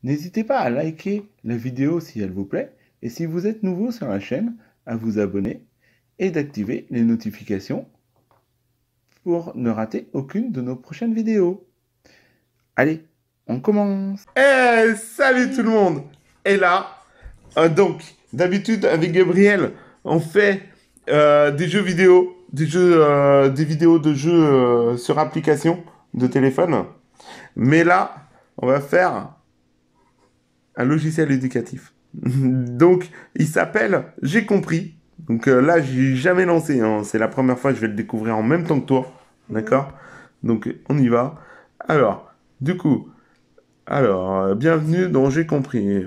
N'hésitez pas à liker la vidéo si elle vous plaît, et si vous êtes nouveau sur la chaîne, à vous abonner et d'activer les notifications pour ne rater aucune de nos prochaines vidéos. Allez, on commence. Salut tout le monde. Et là, donc, d'habitude avec Gabriel, on fait des jeux vidéo, des vidéos de jeux sur application de téléphone. Mais là, on va faire un logiciel éducatif. Donc, il s'appelle J'ai compris. Donc là, j'ai jamais lancé, hein. C'est la première fois que je vais le découvrir en même temps que toi. D'accord? Donc, on y va. Alors, du coup, bienvenue dans J'ai compris.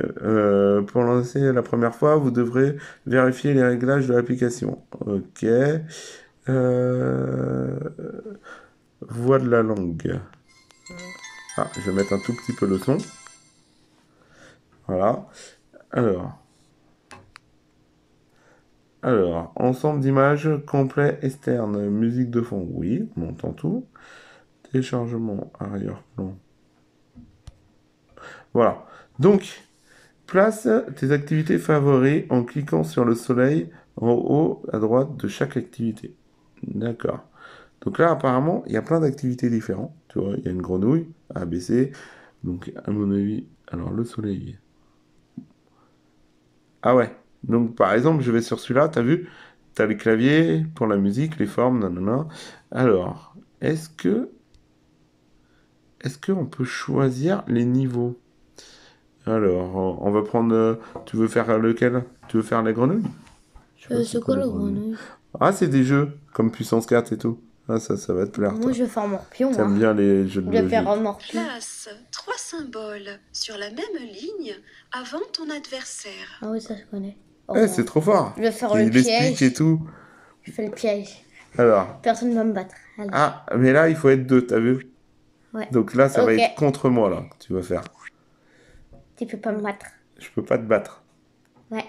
Pour lancer la première fois, vous devrez vérifier les réglages de l'application. Ok. Voix de la langue. Ah, je vais mettre un tout petit peu le son. Voilà. Alors, ensemble d'images complet externe, musique de fond, oui, on entend tout. Téléchargement, arrière-plan. Voilà. Donc, place tes activités favoris en cliquant sur le soleil en haut à droite de chaque activité. D'accord. Donc là, apparemment, il y a plein d'activités différentes. Tu vois, il y a une grenouille, A, B, C. Donc, à mon avis, alors le soleil. Ah ouais. Donc, par exemple, je vais sur celui-là, t'as vu? T'as les claviers pour la musique, les formes, nanana. Alors, est-ce qu'on peut choisir les niveaux? Alors, on va prendre... tu veux faire lequel? Tu veux faire la grenouille? C'est quoi la grenouille? Ah, c'est des jeux, comme Puissance 4 et tout. Ah, ça va te plaire, Moi, toi. je vais faire morpion. T'aimes bien les jeux de Je vais logique. faire un morpion. Place 3 symboles sur la même ligne avant ton adversaire. Ah oui, ça je connais. Eh, c'est trop fort. Je vais faire Il le explique piège. et tout. Je fais le piège. Alors, Personne ne va me battre. Allez. ah, mais là, il faut être deux, t'as vu? Ouais. Donc là, ça va Ok. être contre moi, là, que tu vas faire. Tu peux pas me battre. Je peux pas te battre. Ouais.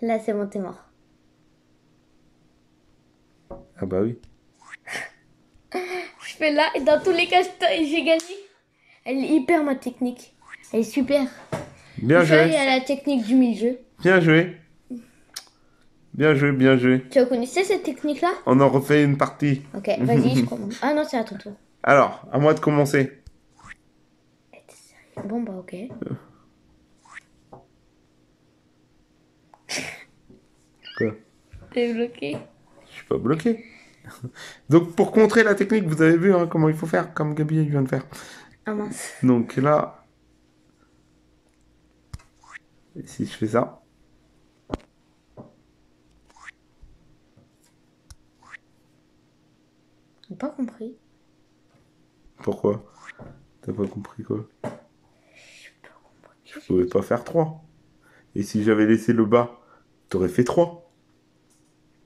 Là, c'est bon, t'es mort. Ah bah oui. Je fais là, et dans tous les cas, j'ai gagné. Elle est hyper, ma technique. Elle est super. Bien Il y joué. a la technique du mille-jeu. Bien joué. Bien joué, bien joué. Tu connaissais cette technique-là? On en refait une partie. Ok, vas-y, je commence. Ah non, c'est à ton tour. Alors, à moi de commencer. Bon, bah, ok. Quoi? T'es bloqué. Je suis pas bloqué. Donc, pour contrer la technique, vous avez vu hein, comment il faut faire, comme Gabi vient de faire. Ah mince. Donc là, si je fais ça, J'ai pas compris. pourquoi? T'as pas compris quoi? Je pouvais pas faire 3. Et si j'avais laissé le bas, t'aurais fait 3.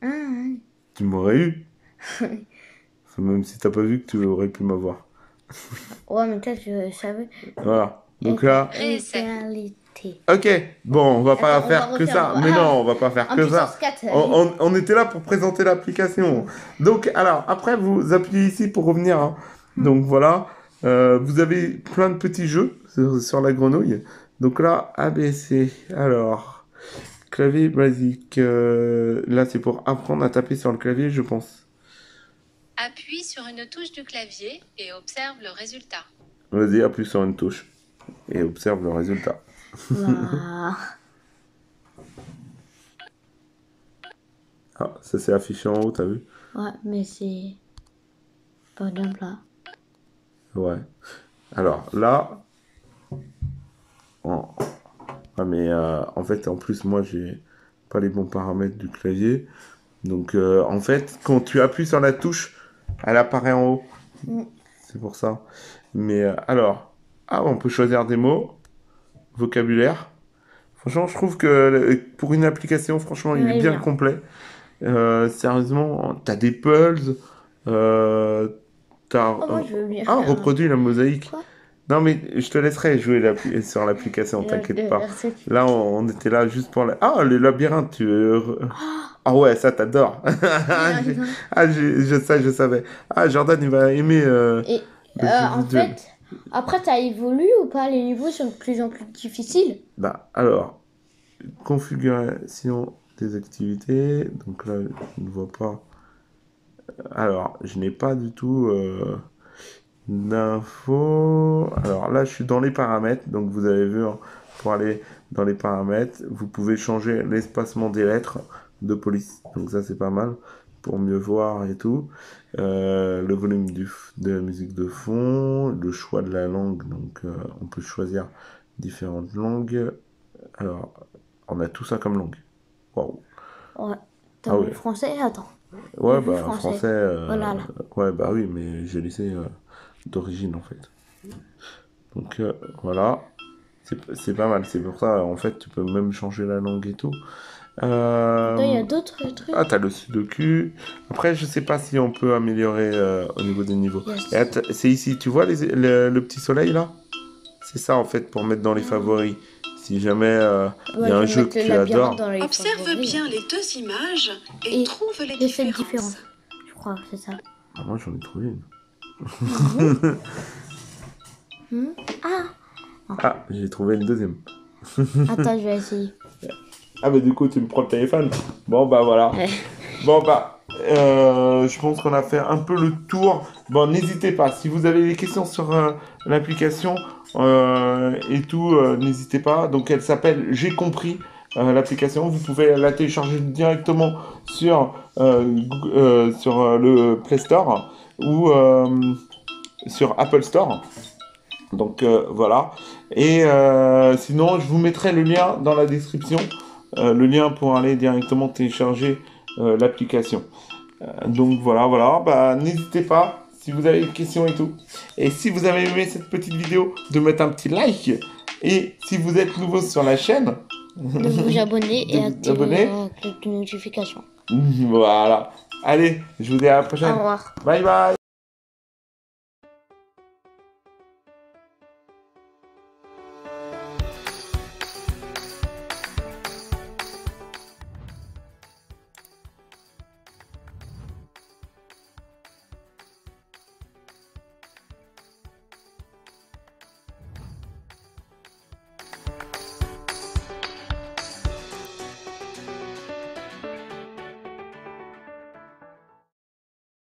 Ah, ouais. Tu m'aurais eu. Enfin, même si t'as pas vu que tu aurais pu m'avoir. Ouais, mais toi, je savais. Voilà. Donc là, Égalité. ok. Bon, on va pas Attends, on faire va que refaire. ça. Mais non, on va pas faire En que ça. puissance 4. On était là pour présenter l'application. Donc, alors, après, vous appuyez ici pour revenir. Hein. Donc, voilà. Vous avez plein de petits jeux sur la grenouille. Donc là, ABC. Alors, clavier basique. Là, c'est pour apprendre à taper sur le clavier, je pense. Appuie sur une touche du clavier et observe le résultat. Vas-y, appuie sur une touche. Et observe le résultat. Waouh. Ah, ça s'est affiché en haut, t'as vu? Ouais, mais c'est pas d'un plat. Ouais. Alors là, ah, mais en fait, en plus, moi, j'ai pas les bons paramètres du clavier. Donc, en fait, quand tu appuies sur la touche, elle apparaît en haut. C'est pour ça. Mais alors, on peut choisir des mots, vocabulaire. Franchement, je trouve que pour une application, franchement, il Ouais, est bien bien. complet. Sérieusement, t'as des puzzles, t'as... Oh, moi, je veux bien Ah, faire reproduit la mosaïque. Quoi? Non, mais je te laisserai jouer sur l'application, t'inquiète pas. Là, on était là juste pour la... Ah, le labyrinthe, Ah ouais, ça, t'adores. Je savais. Ah, Jordan, il va aimer Et le jeu en vidéo. fait, Après, t'as évolué ou pas? Les niveaux sont de plus en plus difficiles. Bah, alors, configuration des activités. Donc là, je ne vois pas. Alors, je n'ai pas du tout d'infos. Alors là, je suis dans les paramètres. Donc, vous avez vu, hein, pour aller dans les paramètres, vous pouvez changer l'espacement des lettres de police. Donc ça, c'est pas mal pour mieux voir et tout. Le volume de la musique de fond, le choix de la langue. Donc, on peut choisir différentes langues. Alors, on a tout ça comme langue. Waouh. Ouais. T'as Ah vu oui. le français? Attends. Ouais, J'ai vu bah, français. français. Voilà, là. Ouais, bah oui, mais j'ai laissé d'origine en fait. Donc voilà. C'est pas mal. C'est pour ça, en fait, tu peux même changer la langue et tout. Là, il y a d'autres trucs. Ah, t'as le sudoku. Après, je sais pas si on peut améliorer au niveau des niveaux. Yes. Et c'est ici, tu vois le petit soleil là? C'est ça en fait pour mettre dans les favoris. Si jamais il Ouais, y a un je vais jeu mettre que le tu labyrinthe adores. dans les Observe favoris. bien les deux images et, Et trouve les Et cette différences. différence. Je crois, c'est ça. Ah, moi j'en ai trouvé une. Ah, Ah, j'ai trouvé une deuxième. attends, je vais essayer. Ah bah du coup tu me prends le téléphone. Bon bah voilà. Ouais. Bon bah je pense qu'on a fait un peu le tour. Bon n'hésitez pas, si vous avez des questions sur l'application et tout, n'hésitez pas. Donc elle s'appelle J'ai compris l'application. Vous pouvez la télécharger directement sur, sur le Play Store ou sur Apple Store. Donc voilà. Et sinon, je vous mettrai le lien dans la description, le lien pour aller directement télécharger l'application. Donc voilà, voilà. Bah, n'hésitez pas si vous avez des questions et tout. Et si vous avez aimé cette petite vidéo, de mettre un petit like. Et si vous êtes nouveau sur la chaîne, De vous abonner et De vous activer abonner. la cloche de notification. voilà. Allez, je vous dis à la Au prochaine. revoir. Bye bye.